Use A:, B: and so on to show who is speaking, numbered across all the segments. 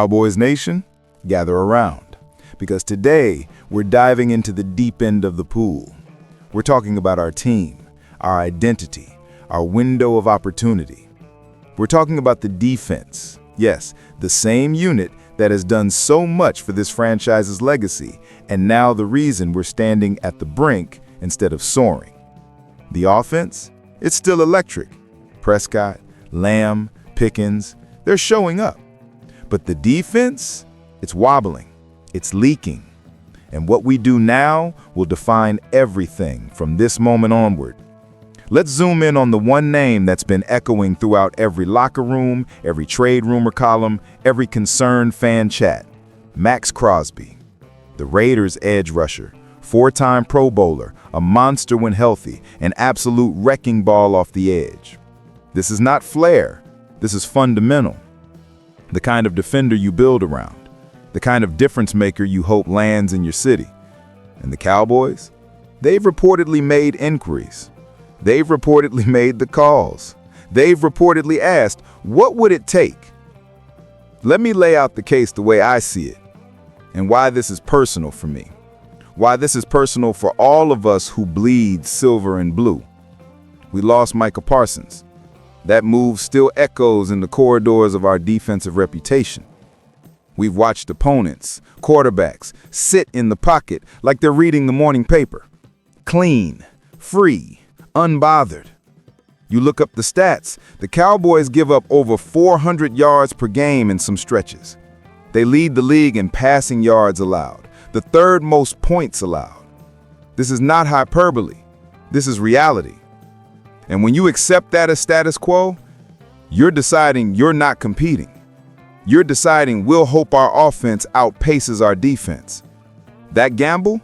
A: Cowboys Nation, gather around, because today we're diving into the deep end of the pool. We're talking about our team, our identity, our window of opportunity. We're talking about the defense. Yes, the same unit that has done so much for this franchise's legacy, and now the reason we're standing at the brink instead of soaring. The offense? It's still electric. Prescott, Lamb, Pickens, they're showing up. But the defense? It's wobbling. It's leaking. And what we do now will define everything from this moment onward. Let's zoom in on the one name that's been echoing throughout every locker room, every trade rumor column, every concerned fan chat. Maxx Crosby, the Raiders' edge rusher, four-time Pro Bowler, a monster when healthy, an absolute wrecking ball off the edge. This is not flair. This is fundamental. The kind of defender you build around, the kind of difference maker you hope lands in your city. And the Cowboys? They've reportedly made inquiries. They've reportedly made the calls. They've reportedly asked, what would it take? Let me lay out the case the way I see it, and why this is personal for me. Why this is personal for all of us who bleed silver and blue. We lost Micah Parsons. That move still echoes in the corridors of our defensive reputation. We've watched opponents, quarterbacks, sit in the pocket like they're reading the morning paper. Clean, free, unbothered. You look up the stats, the Cowboys give up over 400 yards per game in some stretches. They lead the league in passing yards allowed, the third most points allowed. This is not hyperbole. This is reality. And when you accept that as status quo, you're deciding you're not competing. You're deciding we'll hope our offense outpaces our defense. That gamble,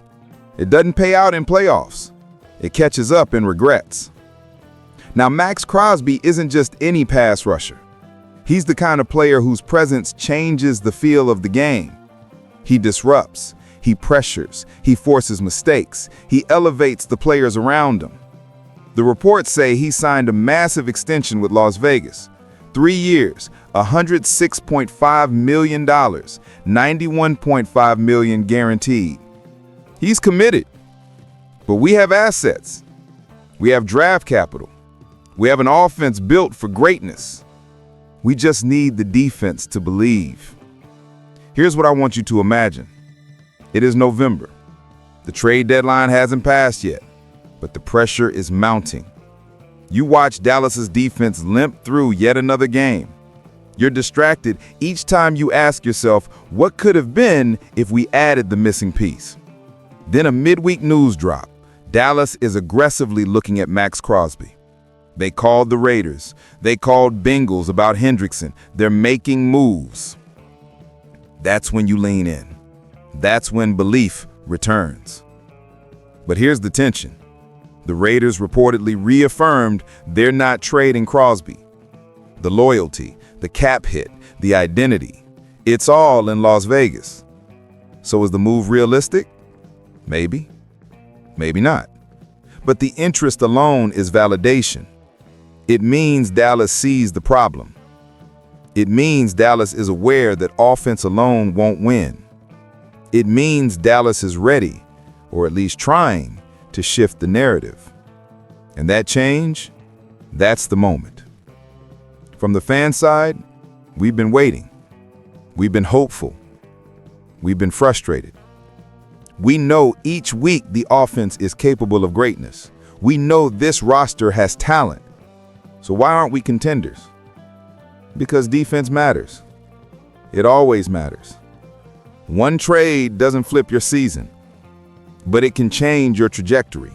A: it doesn't pay out in playoffs. It catches up in regrets. Now, Maxx Crosby isn't just any pass rusher. He's the kind of player whose presence changes the feel of the game. He disrupts, he pressures, he forces mistakes, he elevates the players around him. The reports say he signed a massive extension with Las Vegas. 3 years, $106.5 million, $91.5 million guaranteed. He's committed. But we have assets. We have draft capital. We have an offense built for greatness. We just need the defense to believe. Here's what I want you to imagine. It is November. The trade deadline hasn't passed yet, but the pressure is mounting. You watch Dallas's defense limp through yet another game. You're distracted each time you ask yourself, what could have been if we added the missing piece? Then a midweek news drop. Dallas is aggressively looking at Maxx Crosby. They called the Raiders. They called Bengals about Hendrickson. They're making moves. That's when you lean in. That's when belief returns. But here's the tension. The Raiders reportedly reaffirmed they're not trading Crosby. The loyalty, the cap hit, the identity, it's all in Las Vegas. So is the move realistic? Maybe. Maybe not. But the interest alone is validation. It means Dallas sees the problem. It means Dallas is aware that offense alone won't win. It means Dallas is ready, or at least trying, to shift the narrative. And that change, that's the moment. From the fan side, we've been waiting. We've been hopeful. We've been frustrated. We know each week the offense is capable of greatness. We know this roster has talent. So why aren't we contenders? Because defense matters. It always matters. One trade doesn't flip your season, but it can change your trajectory.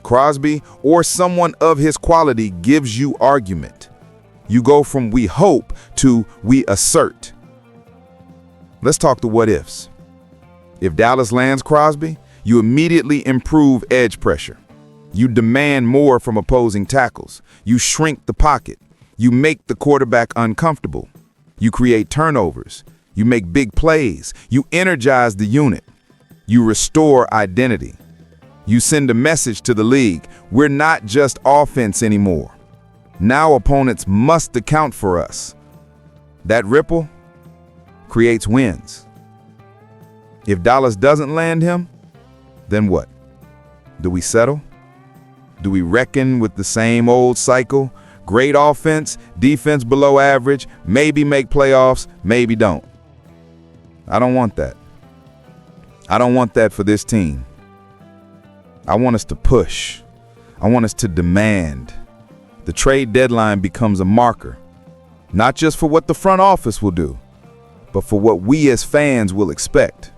A: Crosby or someone of his quality gives you argument. You go from we hope to we assert. Let's talk the what ifs. If Dallas lands Crosby, you immediately improve edge pressure. You demand more from opposing tackles. You shrink the pocket. You make the quarterback uncomfortable. You create turnovers. You make big plays. You energize the unit. You restore identity. You send a message to the league. We're not just offense anymore. Now opponents must account for us. That ripple, creates wins. If Dallas doesn't land him, then what? Do we settle? Do we reckon with the same old cycle? Great offense, defense below average, maybe make playoffs, maybe don't. I don't want that. I don't want that for this team. I want us to push. I want us to demand. The trade deadline becomes a marker, not just for what the front office will do, but for what we as fans will expect.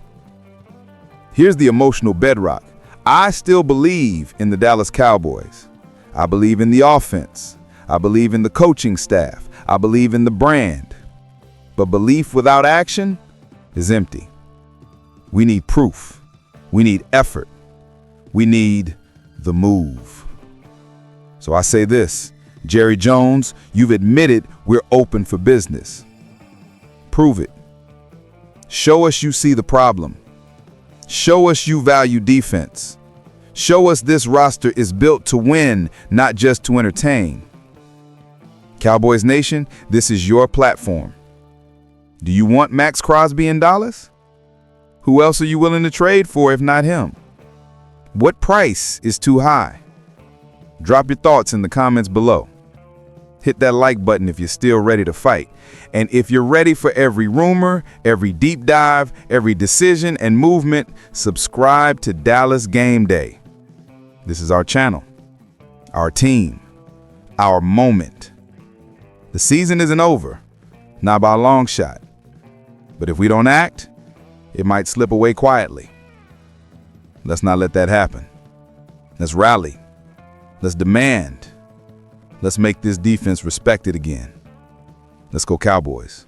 A: Here's the emotional bedrock. I still believe in the Dallas Cowboys. I believe in the offense. I believe in the coaching staff. I believe in the brand. But belief without action is empty. We need proof. We need effort. We need the move. So I say this, Jerry Jones, you've admitted we're open for business. Prove it. Show us you see the problem. Show us you value defense. Show us this roster is built to win, not just to entertain. Cowboys Nation, this is your platform. Do you want Maxx Crosby in Dallas? Who else are you willing to trade for if not him? What price is too high? Drop your thoughts in the comments below. Hit that like button if you're still ready to fight. And if you're ready for every rumor, every deep dive, every decision and movement, subscribe to Dallas Game Day. This is our channel, our team, our moment. The season isn't over, not by a long shot. But if we don't act, it might slip away quietly. Let's not let that happen. Let's rally. Let's demand. Let's make this defense respected again. Let's go Cowboys.